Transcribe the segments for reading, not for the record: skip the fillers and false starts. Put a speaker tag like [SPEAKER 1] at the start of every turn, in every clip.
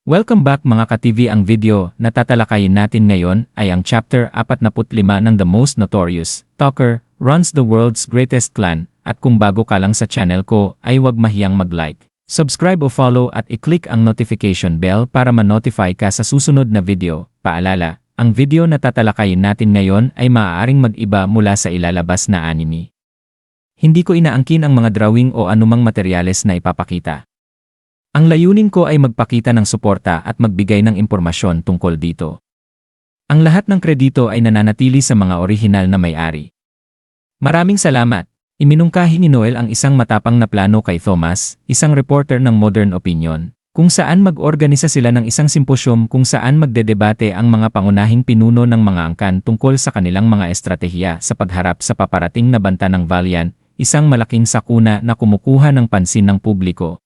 [SPEAKER 1] Welcome back mga ka-TV. Ang video na tatalakayin natin ngayon ay ang chapter 45 ng The Most Notorious Talker Runs the World's Greatest Clan. At kung bago ka lang sa channel ko ay huwag mahiyang mag-like, subscribe o follow at i-click ang notification bell para ma-notify ka sa susunod na video. Paalala, ang video na tatalakayin natin ngayon ay maaaring mag-iba mula sa ilalabas na anime. Hindi ko inaangkin ang mga drawing o anumang materyales na ipapakita. Ang layunin ko ay magpakita ng suporta at magbigay ng impormasyon tungkol dito. Ang lahat ng kredito ay nananatili sa mga orihinal na may-ari. Maraming salamat. Iminungkahi ni Noel ang isang matapang na plano kay Thomas, isang reporter ng Modern Opinion, kung saan mag-organisa sila ng isang simposyum kung saan magdedebate ang mga pangunahing pinuno ng mga angkan tungkol sa kanilang mga estratehiya sa pagharap sa paparating na banta ng Valiant, isang malaking sakuna na kumukuha ng pansin ng publiko.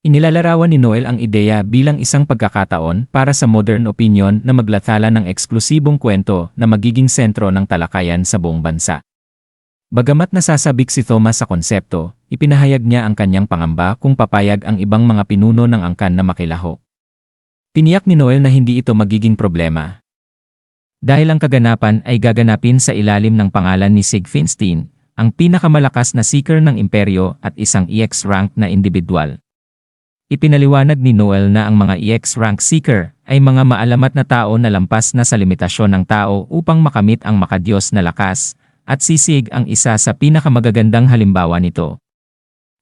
[SPEAKER 1] Inilalarawan ni Noel ang ideya bilang isang pagkakataon para sa Modern Opinion na maglathala ng eksklusibong kwento na magiging sentro ng talakayan sa buong bansa. Bagamat nasasabik si Thomas sa konsepto, ipinahayag niya ang kanyang pangamba kung papayag ang ibang mga pinuno ng angkan na makilahok. Tiniyak ni Noel na hindi ito magiging problema. Dahil ang kaganapan ay gaganapin sa ilalim ng pangalan ni Sig Finstein, ang pinakamalakas na seeker ng imperyo at isang EX rank na individual. Ipinaliwanag ni Noel na ang mga EX rank seeker ay mga maalamat na tao na lampas na sa limitasyon ng tao upang makamit ang makadiyos na lakas, at si Sig ang isa sa pinakamagagandang halimbawa nito.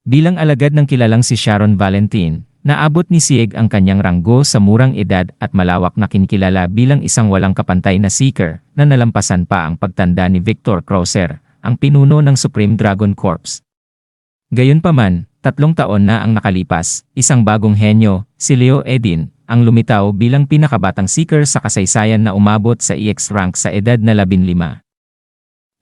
[SPEAKER 1] Bilang alagad ng kilalang si Sharon Valentine, naabot ni Sig ang kanyang ranggo sa murang edad at malawak na kinikilala bilang isang walang kapantay na seeker na nalampasan pa ang pagtanda ni Victor Crusher, ang pinuno ng Supreme Dragon Corps. Gayunpaman, 3 taon na ang nakalipas, isang bagong henyo, si Leo Edin, ang lumitaw bilang pinakabatang seeker sa kasaysayan na umabot sa EX rank sa edad na 15.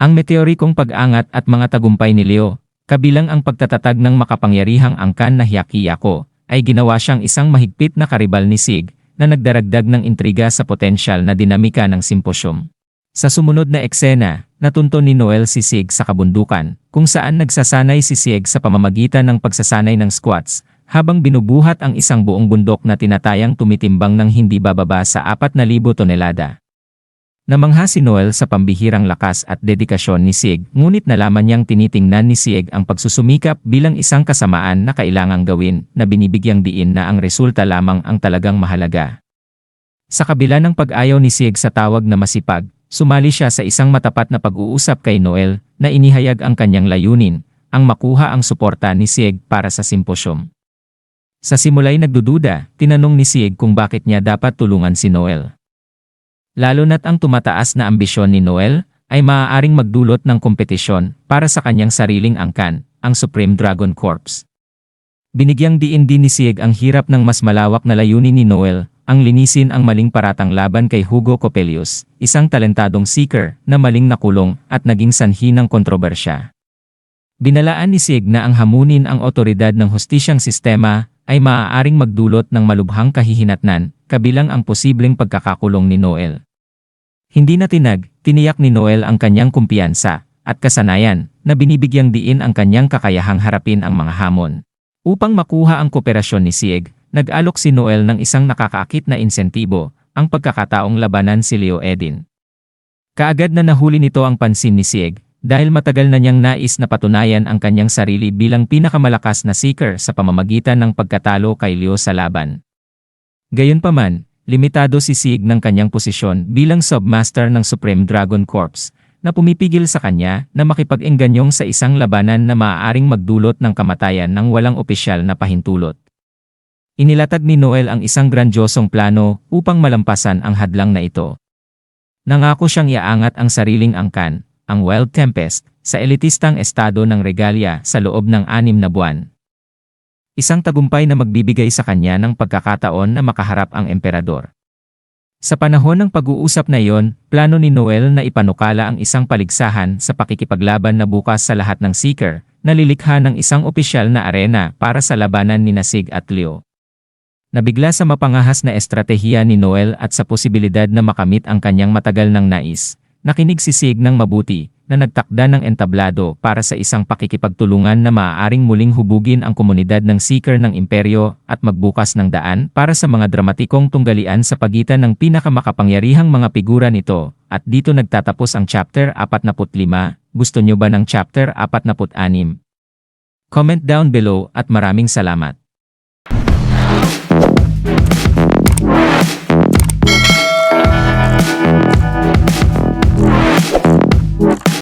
[SPEAKER 1] Ang meteorikong pag-angat at mga tagumpay ni Leo, kabilang ang pagtatatag ng makapangyarihang angkan na Hyakuya, ay ginawa siyang isang mahigpit na karibal ni Sig, na nagdaragdag ng intriga sa potensyal na dinamika ng simposyum. Sa sumunod na eksena, natunto ni Noel si Sig sa kabundukan, kung saan nagsasanay si Sig sa pamamagitan ng pagsasanay ng squats, habang binubuhat ang isang buong bundok na tinatayang tumitimbang ng hindi bababa sa 4,000 tonelada. Namangha si Noel sa pambihirang lakas at dedikasyon ni Sig, ngunit nalaman niyang tinitingnan ni Sig ang pagsusumikap bilang isang kasamaan na kailangang gawin, na binibigyang diin na ang resulta lamang ang talagang mahalaga. Sa kabila ng pag-ayaw ni Sig sa tawag na masipag, sumali siya sa isang matapat na pag-uusap kay Noel na inihayag ang kanyang layunin, ang makuha ang suporta ni Sig para sa simposyum. Sa simula'y nagdududa, tinanong ni Sig kung bakit niya dapat tulungan si Noel. Lalo na't ang tumataas na ambisyon ni Noel ay maaaring magdulot ng kompetisyon para sa kanyang sariling angkan, ang Supreme Dragon Corps. Binigyang diin din ni Sig ang hirap ng mas malawak na layunin ni Noel, ang linisin ang maling paratang laban kay Hugo Coppelius, isang talentadong seeker na maling nakulong at naging sanhi ng kontrobersya. Binalaan ni Sig na ang hamunin ang otoridad ng hustisyang sistema ay maaaring magdulot ng malubhang kahihinatnan, kabilang ang posibleng pagkakakulong ni Noel. Hindi na tiniyak ni Noel ang kanyang kumpiyansa at kasanayan na binibigyang diin ang kanyang kakayahang harapin ang mga hamon. Upang makuha ang kooperasyon ni Sig, nag-alok si Noel ng isang nakakaakit na insentibo, ang pagkakataong labanan si Leo Edin. Kaagad na nahuli nito ang pansin ni Sig, dahil matagal na niyang nais na patunayan ang kanyang sarili bilang pinakamalakas na seeker sa pamamagitan ng pagkatalo kay Leo sa laban. Gayunpaman, limitado si Sig ng kanyang posisyon bilang submaster ng Supreme Dragon Corps, na pumipigil sa kanya na makipag-engganyong sa isang labanan na maaaring magdulot ng kamatayan ng walang opisyal na pahintulot. Inilatag ni Noel ang isang grandiosong plano upang malampasan ang hadlang na ito. Nangako siyang iaangat ang sariling angkan, ang Wild Tempest, sa elitistang estado ng Regalia sa loob ng 6 na buwan. Isang tagumpay na magbibigay sa kanya ng pagkakataon na makaharap ang emperador. Sa panahon ng pag-uusap na iyon, plano ni Noel na ipanukala ang isang paligsahan sa pakikipaglaban na bukas sa lahat ng seeker, na lilikha ng isang opisyal na arena para sa labanan ni Sig at Leo. Nabigla sa mapangahas na estratehiya ni Noel at sa posibilidad na makamit ang kanyang matagal ng nais, nakinig si Sig ng mabuti, na nagtakda ng entablado para sa isang pakikipagtulungan na maaaring muling hubugin ang komunidad ng Seeker ng Imperyo at magbukas ng daan para sa mga dramatikong tunggalian sa pagitan ng pinakamakapangyarihang mga figura nito. At dito nagtatapos ang chapter 45. Gusto nyo ba ng chapter 46? Comment down below at maraming salamat.